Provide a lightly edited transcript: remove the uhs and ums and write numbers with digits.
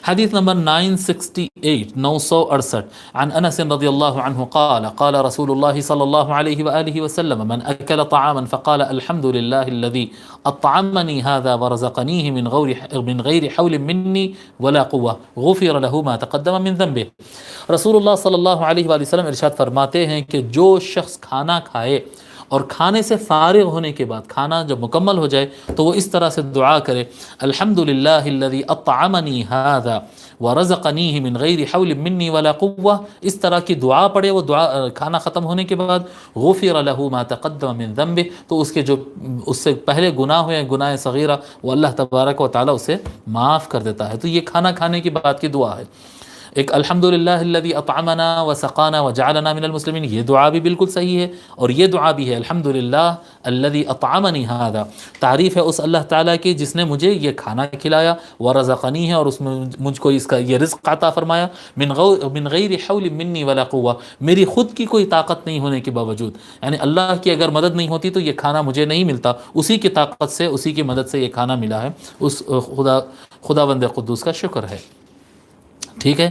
حدیث نمبر 968 968 عن انس رضی اللہ عنہ قال قال رسول اللہ صلی اللہ علیہ وآلہ وسلم من اکل طعاما فقال الحمد للہ الذي اطعمني هذا ورزقنيه من غیر حول مني ولا قوة غفر له ما تقدم من ذنبه۔ رسول اللہ صلی اللہ علیہ وآلہ وسلم ارشاد فرماتے ہیں کہ جو شخص کھانا کھائے اور کھانے سے فارغ ہونے کے بعد کھانا جب مکمل ہو جائے تو وہ اس طرح سے دعا کرے الحمدللہ الذی اطعمنی ھذا ورزقنیہ من غیر حول منی ولا قوہ، اس طرح کی دعا پڑھے وہ دعا کھانا ختم ہونے کے بعد، غفر لہ ما تقدم من ذنبہ، تو اس کے جو اس سے پہلے گناہ ہوئے گناہ صغیرہ وہ اللہ تبارک و تعالی اسے معاف کر دیتا ہے۔ تو یہ کھانا کھانے کے بعد کی دعا ہے۔ ایک الحمدللہ الذی اطعمنا وسقانا وجعلنا من المسلمین، یہ دعا بھی بالکل صحیح ہے، اور یہ دعا بھی ہے الحمدللہ الذی اطعمنی ھذا، تعریف ہے اس اللہ تعالیٰ کی جس نے مجھے یہ کھانا کھلایا، ورزقنی ہے، اور اس میں مجھ کو اس کا یہ رزق عطا فرمایا، من غیر حول منی ولا قوہ، میری خود کی کوئی طاقت نہیں ہونے کے باوجود، یعنی اللہ کی اگر مدد نہیں ہوتی تو یہ کھانا مجھے نہیں ملتا، اسی کی طاقت سے اسی کی مدد سے یہ کھانا ملا ہے، اس خداوند قدوس کا شکر ہے۔ ٹھیک ہے۔